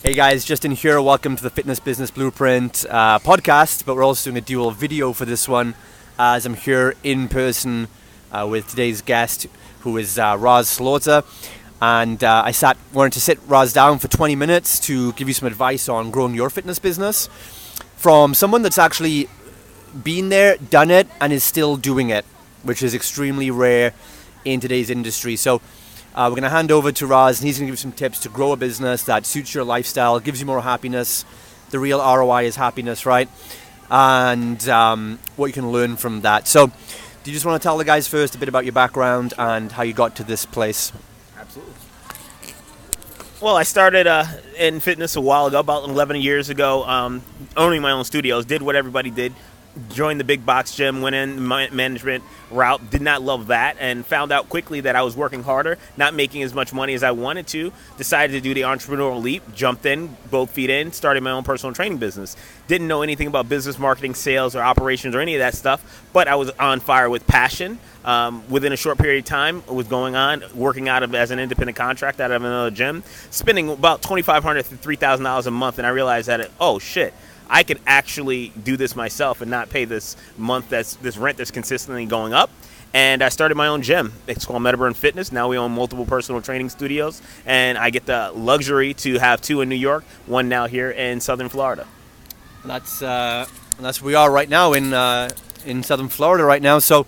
Hey guys, Justin here. Welcome to the Fitness Business Blueprint podcast, but we're also doing a dual video for this one as I'm here in person with today's guest, who is Rahz. And I wanted to sit Rahz down for 20 minutes to give you some advice on growing your fitness business from someone that's actually been there, done it, and is still doing it, which is extremely rare in today's industry. So we're going to hand over to Rahz, and he's going to give you some tips to grow a business that suits your lifestyle, gives you more happiness. The real ROI is happiness, right? And what you can learn from that. So do you just want to tell the guys first a bit about your background and how you got to this place? Absolutely. Well, I started in fitness a while ago, about 11 years ago, owning my own studios, did what everybody did. Joined the big box gym, went in management route, did not love that, and found out quickly that I was working harder, not making as much money as I wanted to. Decided to do the entrepreneurial leap, jumped in, both feet in, started my own personal training business. Didn't know anything about business, marketing, sales, or operations, or any of that stuff, but I was on fire with passion. Within a short period of time, it was going on, working out of as an independent contractor out of another gym, spending about $2,500 to $3,000 a month, and I realized that, oh shit, I could actually do this myself and not pay this rent that's consistently going up. And I started my own gym. It's called Mastermind Fitness. Now we own multiple personal training studios, and I get the luxury to have two in New York, one now here in Southern Florida. That's where we are right now in Southern Florida right now. So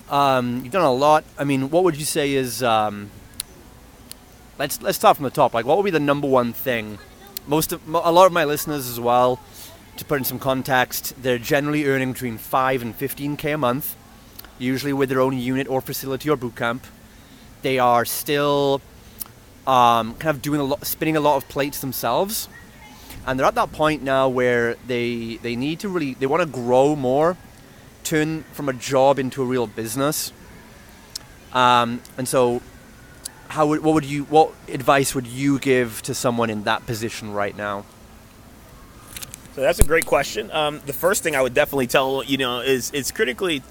you've done a lot. I mean, what would you say is let's start from the top. Like, what would be the number one thing? A lot of my listeners as well, to put in some context, they're generally earning between 5 and 15K a month, usually with their own unit or facility or boot camp. They are still kind of spinning a lot of plates themselves, and they're at that point now where they need to they want to grow more, turn from a job into a real business, and so. What advice would you give to someone in that position right now? So that's a great question. The first thing I would definitely tell is it's critically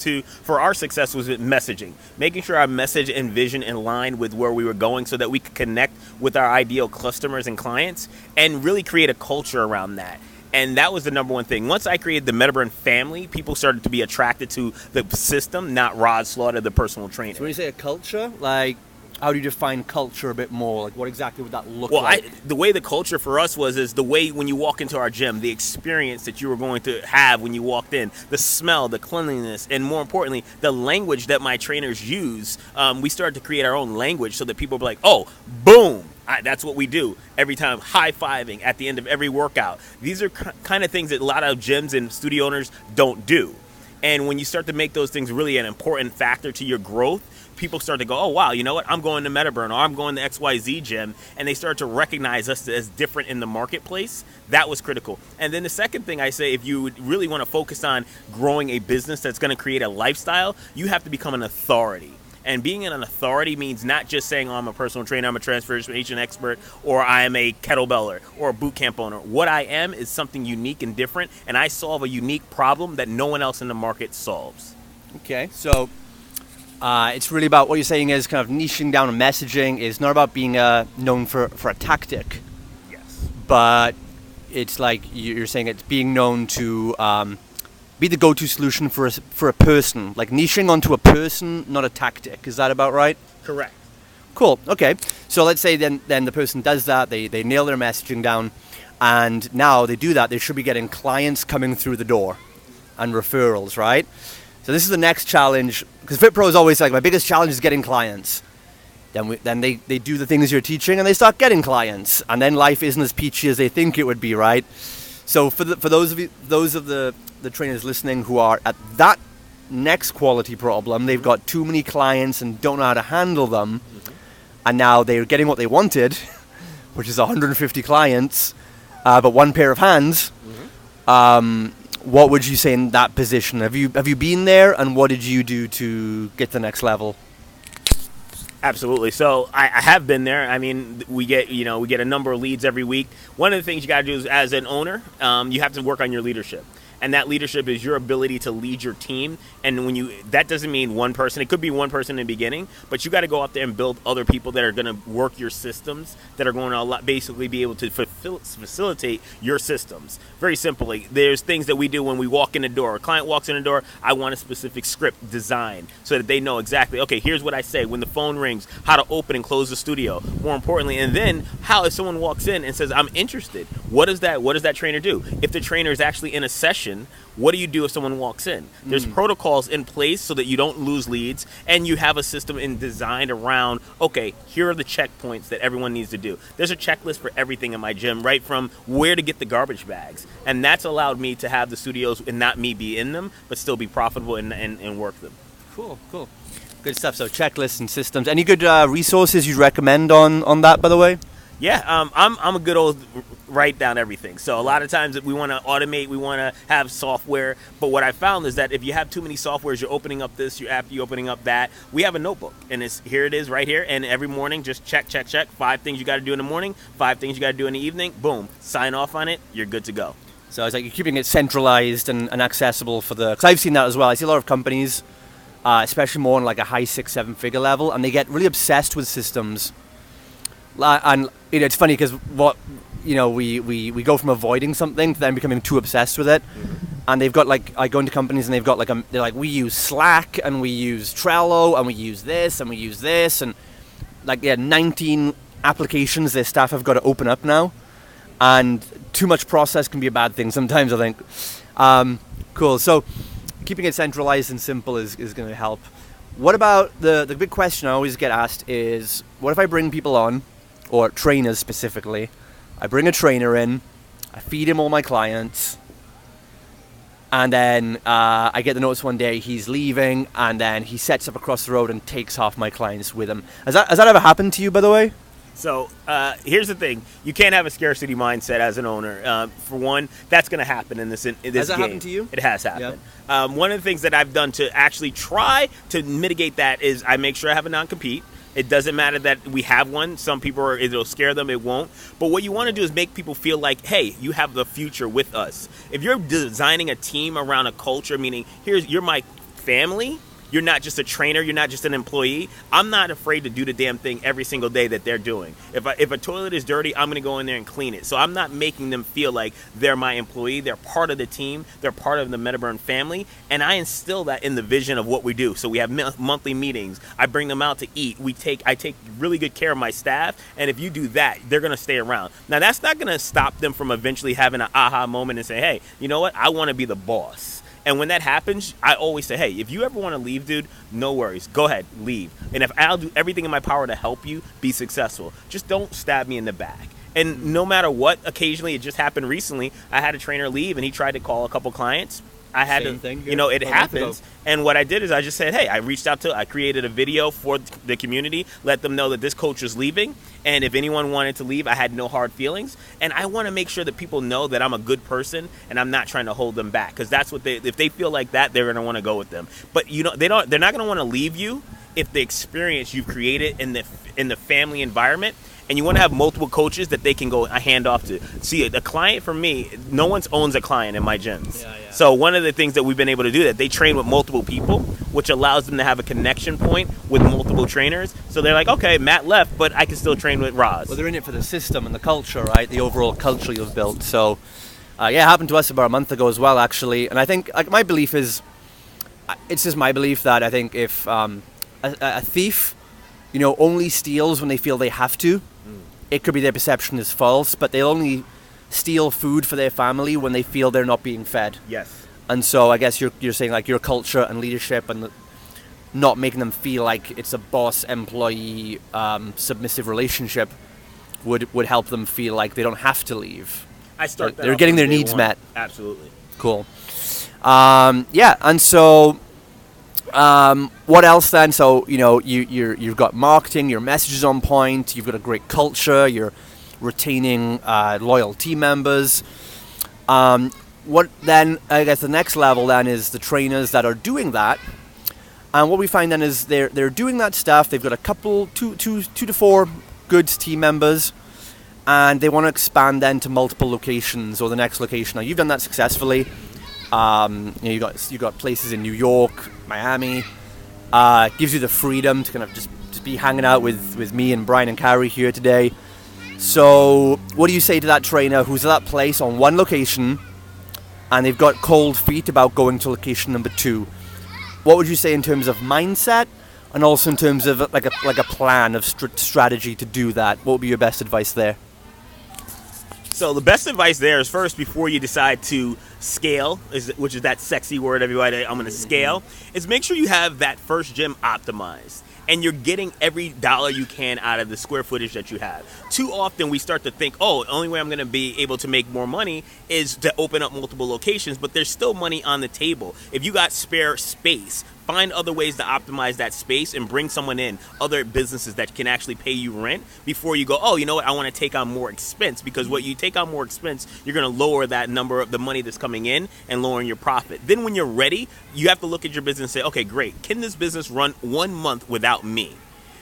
for our success was with messaging, making sure our message and vision in line with where we were going, so that we could connect with our ideal customers and clients, and really create a culture around that. And that was the number one thing. Once I created the Metaburn family, people started to be attracted to the system, not Rahz, the personal trainer. So when you say a culture, like, how do you define culture a bit more? Like, what exactly would that look like? The way the culture for us is the way when you walk into our gym, the experience that you were going to have when you walked in, the smell, the cleanliness, and more importantly, the language that my trainers use. We started to create our own language so that people were like, oh, boom. That's what we do every time, high-fiving at the end of every workout. These are kind of things that a lot of gyms and studio owners don't do. And when you start to make those things really an important factor to your growth, people start to go, oh, wow, you know what? I'm going to Metaburn, or I'm going to XYZ gym, and they start to recognize us as different in the marketplace. That was critical. And then the second thing I say, if you would really want to focus on growing a business that's going to create a lifestyle, you have to become an authority. And being an authority means not just saying, oh, I'm a personal trainer, I'm a transformation expert, or I am a kettlebeller or a boot camp owner. What I am is something unique and different, and I solve a unique problem that no one else in the market solves. Okay, so it's really about what you're saying is kind of niching down on messaging. Is not about being known for a tactic. Yes. But it's like you're saying it's being known to be the go-to solution for a person, like niching onto a person, not a tactic. Is that about right? Correct. Cool. Okay. So let's say then the person does that. They nail their messaging down, and now they do that. They should be getting clients coming through the door and referrals, right? So this is the next challenge, because FitPro is always like, my biggest challenge is getting clients. Then they do the things you're teaching, and they start getting clients, and then life isn't as peachy as they think it would be, right? So for those of the trainers listening who are at that next quality problem, they've got too many clients and don't know how to handle them, and now they're getting what they wanted, which is 150 clients, but one pair of hands. What would you say in that position? Have you been there, and what did you do to get to the next level? Absolutely. So I have been there. I mean, we get a number of leads every week. One of the things you got to do is, as an owner, you have to work on your leadership. And that leadership is your ability to lead your team. And that doesn't mean one person. It could be one person in the beginning, but you got to go out there and build other people that are going to work your systems, that are going to basically be able to facilitate your systems. Very simply, there's things that we do when we walk in the door. A client walks in the door, I want a specific script design so that they know exactly, okay, here's what I say when the phone rings, how to open and close the studio, more importantly, and then how if someone walks in and says, I'm interested, what does that trainer do? If the trainer is actually in a session, what do you do if someone walks in? There's protocols in place so that you don't lose leads, and you have a system designed around, okay, here are the checkpoints that everyone needs to do. There's a checklist for everything in my gym, right from where to get the garbage bags. And that's allowed me to have the studios and not me be in them, but still be profitable and work them. Cool. Good stuff. So checklists and systems. Any good resources you'd recommend on that, by the way? Yeah, I'm a good old write down everything. So a lot of times we want to automate, we want to have software, but what I found is that if you have too many softwares, you're opening up this, you're opening up that. We have a notebook, and here it is right here, and every morning just check. 5 things you got to do in the morning, 5 things you got to do in the evening, boom, sign off on it, you're good to go. So it's like you're keeping it centralized and accessible because I've seen that as well. I see a lot of companies, especially more on like a high 6-7 figure level, and they get really obsessed with systems. And it's funny because we go from avoiding something to then becoming too obsessed with it. And they've got I go into companies and they've got they're like, we use Slack and we use Trello and we use this and we use this, and 19 applications their staff have got to open up now, and too much process can be a bad thing sometimes, I think. Cool. So keeping it centralized and simple is going to help. What about the big question I always get asked is, what if I bring people on, or trainers specifically? I bring a trainer in, I feed him all my clients, and then I get the notice one day he's leaving, and then he sets up across the road and takes half my clients with him. Has that ever happened to you, by the way? So here's the thing: you can't have a scarcity mindset as an owner. For one, that's going to happen in this game. Has that happened to you? It has happened. Yeah. One of the things that I've done to actually try to mitigate that is I make sure I have a non-compete. It doesn't matter that we have one. Some people it'll scare them, it won't. But what you want to do is make people feel like, hey, you have the future with us. If you're designing a team around a culture, meaning you're my family, you're not just a trainer, you're not just an employee. I'm not afraid to do the damn thing every single day that they're doing. If a toilet is dirty, I'm going to go in there and clean it. So I'm not making them feel like they're my employee. They're part of the team. They're part of the Metaburn family. And I instill that in the vision of what we do. So we have monthly meetings. I bring them out to eat. I take really good care of my staff. And if you do that, they're going to stay around. Now, that's not going to stop them from eventually having an aha moment and say, hey, you know what? I want to be the boss. And when that happens, I always say, hey, if you ever want to leave, dude, no worries. Go ahead, leave. And if I'll do everything in my power to help you be successful, just don't stab me in the back. And no matter what, occasionally, it just happened recently, I had a trainer leave and he tried to call a couple clients. I had Same to, thing, it happens. And what I did is I just said, hey, I created a video for the community, let them know that this coach was leaving. And if anyone wanted to leave, I had no hard feelings. And I want to make sure that people know that I'm a good person and I'm not trying to hold them back. Because that's what if they feel like that, they're going to want to go with them. But they're not going to want to leave you if the experience you've created in the family environment. And you want to have multiple coaches that they can go hand off to. See, a client for me, no one owns a client in my gyms. Yeah. So one of the things that we've been able to do that they train with multiple people, which allows them to have a connection point with multiple trainers. So they're like, okay, Matt left, but I can still train with Rahz. Well, they're in it for the system and the culture, right? The overall culture you've built. So, it happened to us about a month ago as well, actually. And I think my belief is, it's just my belief that I think if a thief, only steals when they feel they have to. It could be their perception is false, but they'll only steal food for their family when they feel they're not being fed. Yes. And so I guess you're saying like your culture and leadership and not making them feel like it's a boss-employee submissive relationship would help them feel like they don't have to leave. I start that they're getting their needs met. Absolutely. Cool. And so what else then? So you've got marketing, your message is on point, you've got a great culture, you're retaining loyal team members. What then? I guess the next level then is the trainers that are doing that. And what we find then is they're doing that stuff. They've got a couple, two to four good team members, and they want to expand then to multiple locations or the next location. Now you've done that successfully. You got places in New York, Miami. Gives you the freedom to kind of just be hanging out with me and Brian and Carrie here today. So what do you say to that trainer who's at that place on one location and they've got cold feet about going to location number 2? What would you say in terms of mindset and also in terms of like a plan of strategy to do that? What would be your best advice there? So the best advice there is first, before you decide to scale, which is that sexy word, everybody, I'm going to scale, is make sure you have that first gym optimized and you're getting every dollar you can out of the square footage that you have. Too often we start to think, oh, the only way I'm going to be able to make more money is to open up multiple locations, but there's still money on the table. If you got spare space, find other ways to optimize that space and bring someone in, other businesses that can actually pay you rent before you go, oh, you know what, I want to take on more expense. Because what you take on more expense, you're going to lower that number of the money that's coming in and lowering your profit. Then when you're ready, you have to look at your business and say, okay, great, can this business run 1 month without me?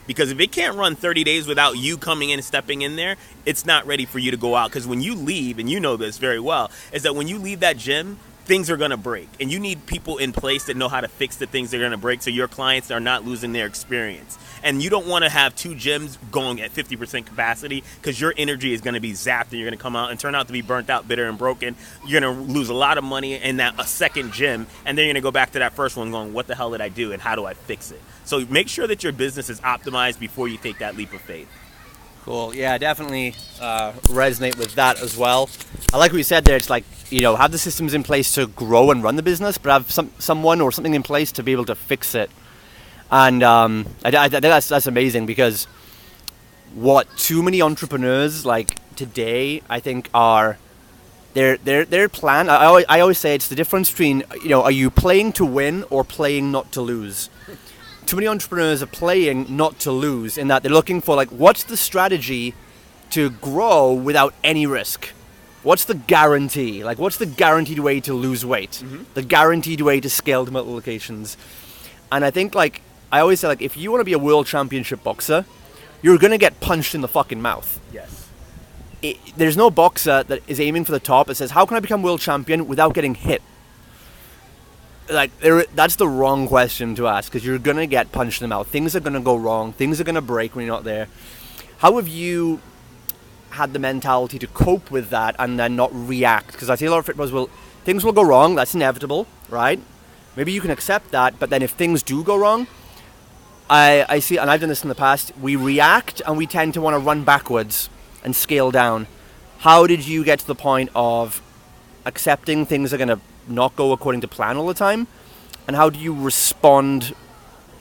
Because if it can't run 30 days without you coming in and stepping in there, it's not ready for you to go out. Because when you leave, and you know this very well, is that when you leave that gym, things are going to break. And you need people in place that know how to fix the things that are going to break so your clients are not losing their experience. And you don't want to have 2 gyms going at 50% capacity because your energy is going to be zapped and you're going to come out and turn out to be burnt out, bitter, and broken. You're going to lose a lot of money in a second gym, and then you're going to go back to that first one going, what the hell did I do and how do I fix it? So make sure that your business is optimized before you take that leap of faith. Cool. Yeah, definitely resonate with that as well. I like what you said there. It's like, have the systems in place to grow and run the business, but have someone or something in place to be able to fix it. And I think that's amazing, because what too many entrepreneurs like today, I think, are their plan. I always say it's the difference between, are you playing to win or playing not to lose? Too many entrepreneurs are playing not to lose, in that they're looking for, like, what's the strategy to grow without any risk? What's the guarantee? Like, what's the guaranteed way to lose weight? Mm-hmm. The guaranteed way to scale to multiple locations? And I think, like, I always say, like, if you want to be a world championship boxer, you're going to get punched in the fucking mouth. Yes. There's no boxer that is aiming for the top that says, how can I become world champion without getting hit? Like, that's the wrong question to ask, because you're going to get punched in the mouth. Things are going to go wrong. Things are going to break when you're not there. How have you had the mentality to cope with that and then not react? Because I see a lot of fit pros things will go wrong. That's inevitable, right? Maybe you can accept that, but then if things do go wrong, I see, and I've done this in the past, we react and we tend to want to run backwards and scale down. How did you get to the point of accepting things are going to not go according to plan all the time, and how do you respond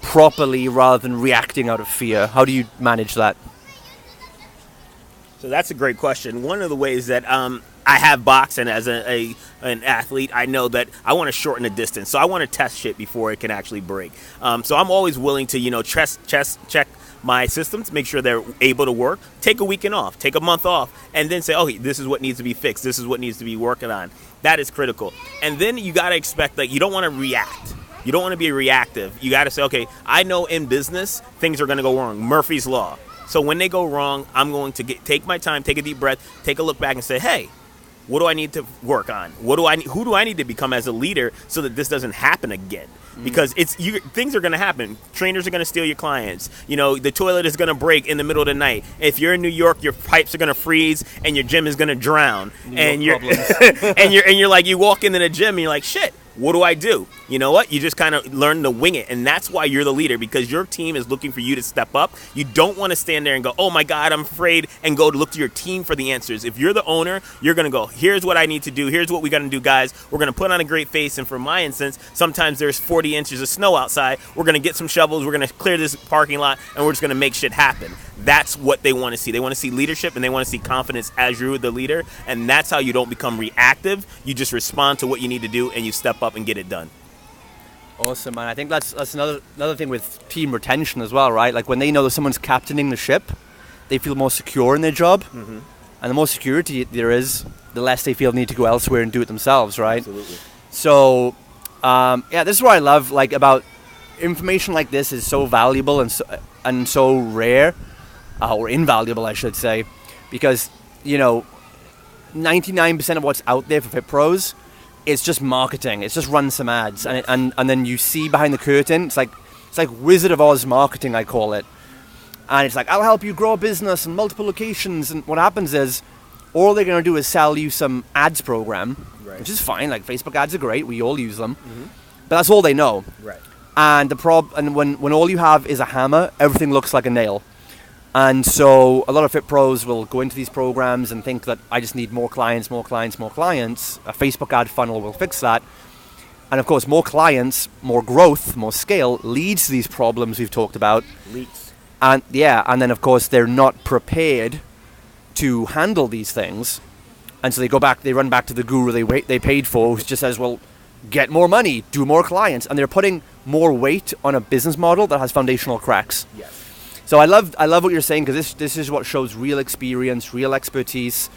properly rather than reacting out of fear? How do you manage that? So that's a great question. One of the ways that I have boxing as an athlete, I know that I want to shorten the distance, so I want to test shit before it can actually break. So I'm always willing to check my systems, make sure they're able to work, take a weekend off, take a month off, and then say, okay, this is what needs to be fixed, this is what needs to be working on. That is critical. And then you got to expect that you don't want to react. You don't want to be reactive. You got to say, okay, I know in business things are going to go wrong. Murphy's Law. So when they go wrong, I'm going to take my time, take a deep breath, take a look back and say, hey, what do I need to work on? Who do I need to become as a leader so that this doesn't happen again? Because things are going to happen. Trainers are going to steal your clients. The toilet is going to break in the middle of the night. If you're in New York, your pipes are going to freeze and your gym is going to drown. And you're like, you walk into the gym and you're like, shit, what do I do? You know what? You just kind of learn to wing it. And that's why you're the leader, because your team is looking for you to step up. You don't want to stand there and go, oh my God, I'm afraid, and go to look to your team for the answers. If you're the owner, you're going to go, here's what I need to do. Here's what we got to do, guys. We're going to put on a great face. And for my instance, sometimes there's 40 inches of snow outside. We're going to get some shovels. We're going to clear this parking lot, and we're just going to make shit happen. That's what they want to see. They want to see leadership, and they want to see confidence as you're the leader. And that's how you don't become reactive. You just respond to what you need to do, and you step up and get it done. Awesome, man. I think that's another thing with team retention as well, right? Like, when they know that someone's captaining the ship, they feel more secure in their job. Mm-hmm. And the more security there is, the less they feel the need to go elsewhere and do it themselves, right? Absolutely. So, this is what I love, like, about information like this is so valuable and so rare, or invaluable, I should say, because, 99% of what's out there for fit pros, it's just marketing. It's just run some ads, and then you see behind the curtain. It's like Wizard of Oz marketing, I call it. And it's like, I'll help you grow a business in multiple locations. And what happens is, all they're going to do is sell you some ads program, which is fine. Like, Facebook ads are great. We all use them. But that's all they know. Right. And when all you have is a hammer, everything looks like a nail. And so a lot of fit pros will go into these programs and think that I just need more clients, more clients, more clients. A Facebook ad funnel will fix that. And of course, more clients, more growth, more scale leads to these problems we've talked about. Leaks. And then of course they're not prepared to handle these things. And so they run back to the guru they paid for, who just says, well, get more money, do more clients. And they're putting more weight on a business model that has foundational cracks. Yes. So I love what you're saying, because this is what shows real experience, real expertise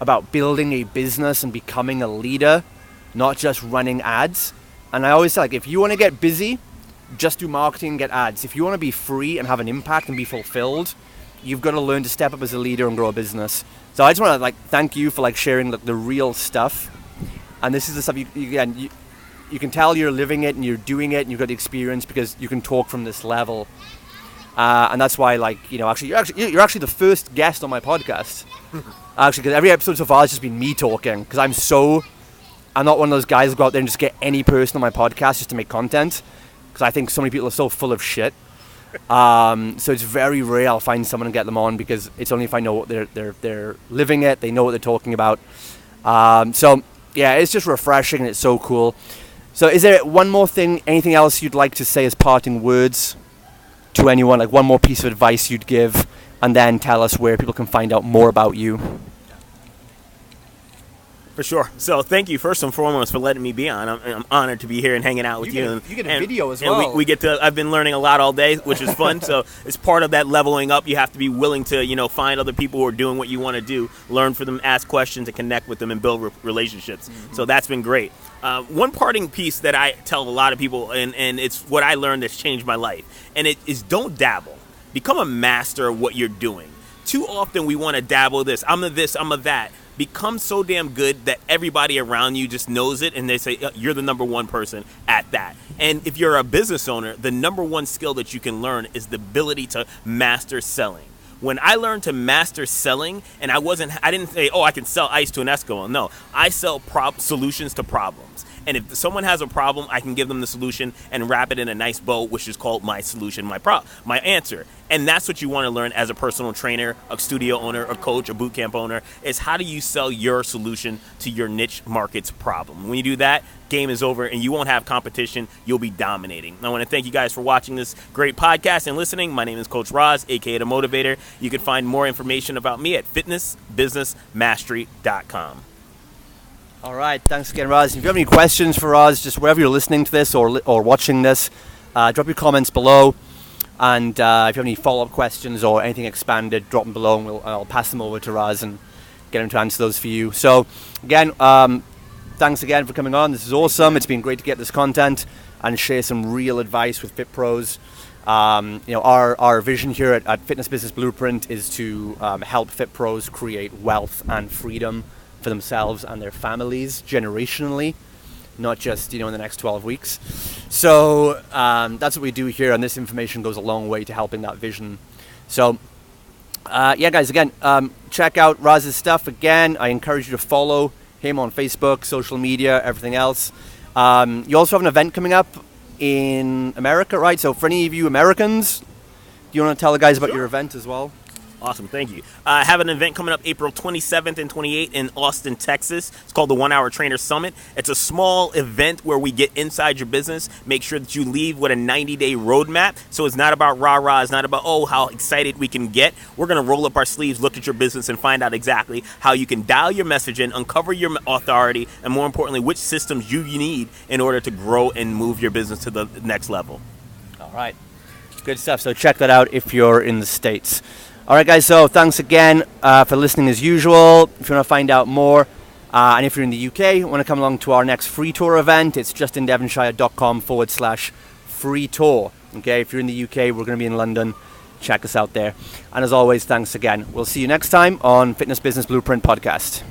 about building a business and becoming a leader, not just running ads. And I always say, like, if you want to get busy, just do marketing and get ads. If you want to be free and have an impact and be fulfilled, you've got to learn to step up as a leader and grow a business. So I just want to thank you for sharing the real stuff. And this is the stuff you can tell you're living it and you're doing it and you've got the experience, because you can talk from this level. And that's why, you're actually the first guest on my podcast. Actually, because every episode so far has just been me talking, because I'm not one of those guys who go out there and just get any person on my podcast just to make content, because I think so many people are so full of shit. So it's very rare I'll find someone and get them on, because it's only if I know what they're living it, they know what they're talking about. So yeah, it's just refreshing and it's so cool. So is there one more thing, anything else you'd like to say as parting words to anyone, one more piece of advice you'd give, and then tell us where people can find out more about you? For sure. So thank you first and foremost for letting me be on. I'm honored to be here and hanging out with you. You get a video as well. And we get to. I've been learning a lot all day, which is fun. So it's part of that leveling up. You have to be willing to, find other people who are doing what you want to do, learn from them, ask questions, and connect with them and build relationships. Mm-hmm. So that's been great. One parting piece that I tell a lot of people, and it's what I learned that's changed my life, and it is don't dabble. Become a master of what you're doing. Too often we want to dabble this. I'm a this, I'm a that. Become so damn good that everybody around you just knows it, and they say, you're the number one person at that. And if you're a business owner, the number one skill that you can learn is the ability to master selling. When I learned to master selling, and I didn't say, I can sell ice to an Eskimo. No, I sell solutions to problems. And if someone has a problem, I can give them the solution and wrap it in a nice bow, which is called my solution, my answer. And that's what you want to learn as a personal trainer, a studio owner, a coach, a boot camp owner, is how do you sell your solution to your niche market's problem. When you do that, game is over and you won't have competition. You'll be dominating. I want to thank you guys for watching this great podcast and listening. My name is Coach Rahz, aka The Motivator. You can find more information about me at fitnessbusinessmastery.com. All right, thanks again, Rahz. If you have any questions for us, just wherever you're listening to this or watching this, drop your comments below. And if you have any follow-up questions or anything expanded, drop them below, and I'll pass them over to Rahz and get him to answer those for you. So, again, thanks again for coming on. This is awesome. It's been great to get this content and share some real advice with Fit Pros. Our vision here at Fitness Business Blueprint is to help Fit Pros create wealth and freedom for themselves and their families generationally, not just in the next 12 weeks. So that's what we do here, and this information goes a long way to helping that vision. So guys, again, check out Rahz's stuff. Again, I encourage you to follow him on Facebook, social media, everything else. You also have an event coming up in America, right? So for any of you Americans, do you want to tell the guys about your event as well? Awesome, thank you. I have an event coming up April 27th and 28th in Austin, Texas. It's called the 1 Hour Trainer Summit. It's a small event where we get inside your business, make sure that you leave with a 90-day roadmap. So it's not about rah-rah, it's not about, how excited we can get. We're going to roll up our sleeves, look at your business, and find out exactly how you can dial your message in, uncover your authority, and more importantly, which systems you need in order to grow and move your business to the next level. All right, good stuff. So check that out if you're in the States. All right, guys, so thanks again for listening as usual. If you want to find out more, and if you're in the UK, want to come along to our next free tour event, it's justindevonshire.com/free tour. Okay, if you're in the UK, we're going to be in London. Check us out there. And as always, thanks again. We'll see you next time on Fitness Business Blueprint Podcast.